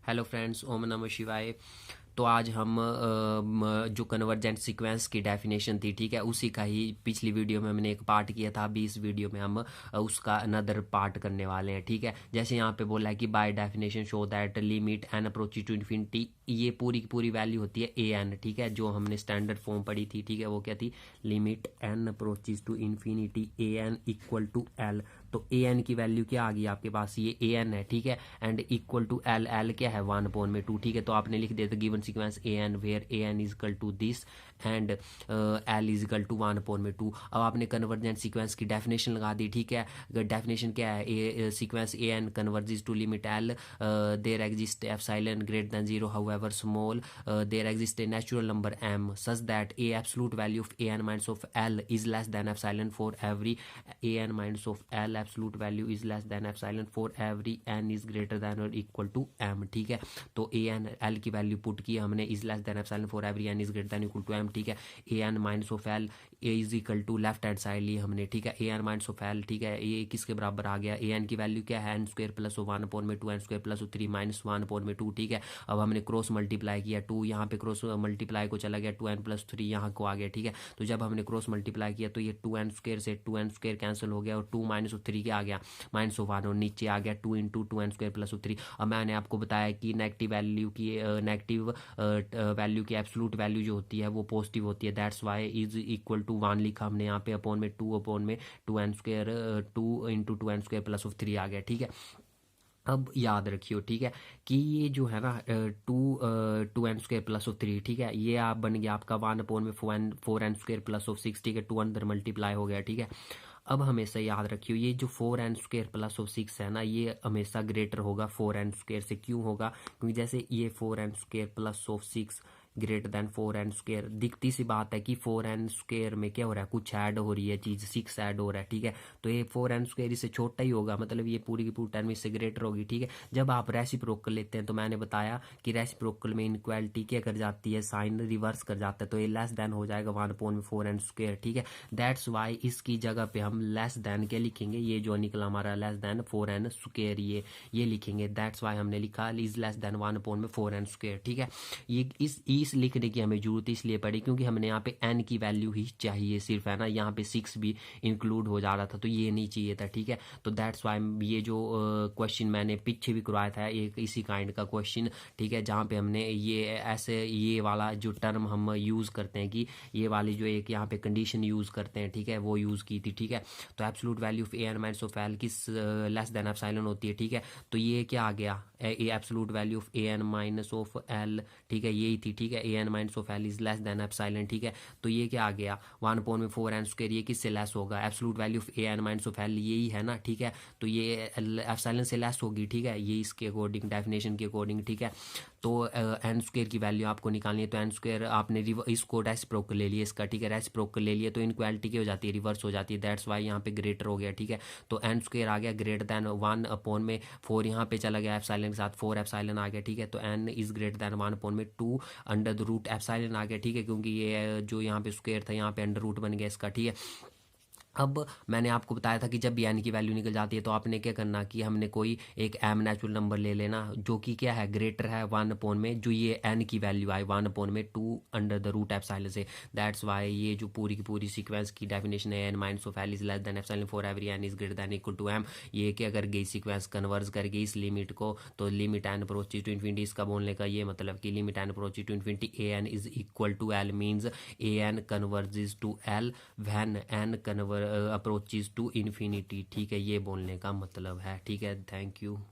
Hello friends, ओम नमः शिवाय। तो आज हम जो कन्वर्जेंट सीक्वेंस की डेफिनेशन थी, ठीक है, उसी का ही पिछली वीडियो में हमने एक पार्ट किया था। अभी इस वीडियो में हम उसका अनदर पार्ट करने वाले हैं, ठीक है। जैसे यहाँ पे बोला है कि by definition show that limit N approaches to infinity, ये पूरी की पूरी वैल्यू होती है ए एन, ठीक है, जो हमने स्टैंडर्ड फॉर्म पढ़ी थी, ठीक है। वो क्या थी? Limit N approaches to infinity A N equal to L. तो ए एन की वैल्यू क्या आ गई आपके पास? ये ए एन है, ठीक है, and equal to L. L क्या है? 1/2, ठीक है। तो आपने लिख दिया था given sequence A N where A N is equal to this and L is equal to 1/2। अब आपने कन्वर्जेंट सीक्वेंस की डेफिनेशन लगा दी, ठीक है। डेफिनेशन क्या है? A sequence A N converges to limit l there exist epsilon greater than 0 however small there exist a natural number m such that a absolute value of a n minus of l is less than epsilon for every a n minus of l absolute value is less than epsilon for every n is greater than or equal to m, ठीक है। तो a n l की value put की हमने, is less than epsilon for every n is greater than or equal to m, ठीक है। a n minus of l a is equal to left hand side ली हमने, ठीक है। a n minus of l, ठीक है, ये किसके बराबर आ गया? a n की वैल्यू क्या है? n square plus 1/2 n square plus 3 minus 1/2, ठीक है। अब हमने क्रॉस मल्टीप्लाई किया, 2 यहाँ पे क्रॉस मल्टीप्लाई को चला गया, 2n प्लस 3 यहाँ को आ गया, ठीक है। तो जब हमने क्रॉस मल्टीप्लाई किया तो ये 2n स्क्वायर से 2n स्क्वायर कैंसिल हो गया और 2 माइनस 3 क्या आ गया? -1, और नीचे आ गया 2 इंटू 2n स्क्वायर प्लस 3। अब मैंने आपको बताया कि नेगेटिव वैल्यू की एब्सोल्यूट वैल्यू जो होती है वो पॉजिटिव होती है। That's why is equal to 1 लिखा हमने यहाँ पे, अपॉन में 2 square 2 into 2n square plus 3 आ गया, ठीक है। अब याद रखियो, ठीक है, कि ये जो है ना 2n स्क्वायर प्लस 3, ठीक है, ये आप बन गया आपका 1/4n स्क्वायर प्लस 6, ठीक है। 2 अंदर मल्टीप्लाई हो गया, ठीक है। अब हमेशा याद रखियो ये जो 4n स्क्वायर प्लस 6 है ना, ये हमेशा ग्रेटर होगा 4n स्क्वायर से। क्यों होगा? क्योंकि जैसे ये 4n square plus 6 greater than 4n square, दिखती सी बात है कि 4n स्क्वायर में क्या हो रहा है? कुछ ऐड हो रही है चीज़, 6 ऐड हो रहा है, ठीक है। तो ये 4n स्क्वायर इससे छोटा ही होगा, मतलब ये पूरी की पूरी टर्म इससे ग्रेटर होगी, ठीक है। जब आप रेसिप्रोकल लेते हैं तो मैंने बताया कि रेसिप्रोकल में इनक्वालिटी क्या कर जाती है? साइन रिवर्स कर जाता है, तो ये लेस देन हो जाएगा 1/4n स्क्वायर, ठीक है। दैट्स वाई इसकी जगह पे हम लेस देन क्या लिखेंगे? ये जो निकला हमारा लेस देन 4n स्क्वायर, ये लिखेंगे। दैट्स वाई हमने लिखा is less then 1/4n square, ठीक है। ये इस लिखने की हमें जरूरत इसलिए पड़ी क्योंकि हमने यहाँ पे n की वैल्यू ही चाहिए सिर्फ, है ना। यहाँ पे 6 भी इंक्लूड हो जा रहा था तो ये नहीं चाहिए था, ठीक है। तो दैट्स वाई ये जो क्वेश्चन मैंने पीछे भी करवाया था, एक इसी काइंड का क्वेश्चन, ठीक है, जहाँ पे हमने ये ऐसे ये वाला जो टर्म हम यूज़ करते हैं कि ये वाली जो एक यहाँ पे कंडीशन यूज़ करते हैं, ठीक है, वो यूज़ की थी, ठीक है। तो absolute value of A N minus of l किस लेस देन एप्सिलॉन होती है, ठीक है। तो ये क्या आ गया? A absolute value of A N minus of l, ठीक है, यही थी, ठीक है। A N minus of L is less than epsilon, ठीक है। तो ये क्या आ गया? 1/4n स्क्वायर, ये किससे लेस होगा? Absolute value of A N minus of L यही है ना, ठीक है। तो ये एप्सिलॉन से लेस होगी, ठीक है, ये इसके अकॉर्डिंग डेफिनेशन के अकॉर्डिंग, ठीक है। तो एन स्क्वायर की वैल्यू आपको निकालनी है, तो एन स्क्वायर आपने इसको रेसिप्रोकल ले लिया इसका, ठीक है, रेसिप्रोकल ले लिया तो इनक्वालिटी क्या हो जाती है? रिवर्स हो जाती है। दैट्स वाई यहाँ पे ग्रेटर हो गया, ठीक है। तो एन स्क्वायर आ गया ग्रेटर देन 1/4 यहाँ पे चला गया एप्सिलॉन के साथ, 4 एप्सिलॉन आ गया, ठीक है। तो n is greater than 1/2 under the root epsilon आ गया, ठीक है, क्योंकि ये जो यहाँ पे स्क्वायर था यहाँ पे अंडर रूट बन गया इसका, ठीक है। अब मैंने आपको बताया था कि जब भी एन की वैल्यू निकल जाती है तो आपने क्या करना कि हमने कोई एक एम नेचुरल नंबर ले लेना जो कि क्या है? ग्रेटर है 1/, में जो ये एन की वैल्यू आई 1/2 अंडर द रूट एप्सिलॉन से। दैट्स वाई ये जो पूरी की पूरी सीक्वेंस की डेफिनेशन है, N minus of L is less than epsilon for every N is greater than equal to M, ये क्या कर गई? सीक्वेंस कन्वर्स कर गई इस लिमिट को। तो limit N approaches to infinity, इसका बोलने का ये मतलब कि limit N approaches to infinity A N is equal to L means A N converges to L when N approaches to infinity, ठीक है, ये बोलने का मतलब है, ठीक है। Thank you.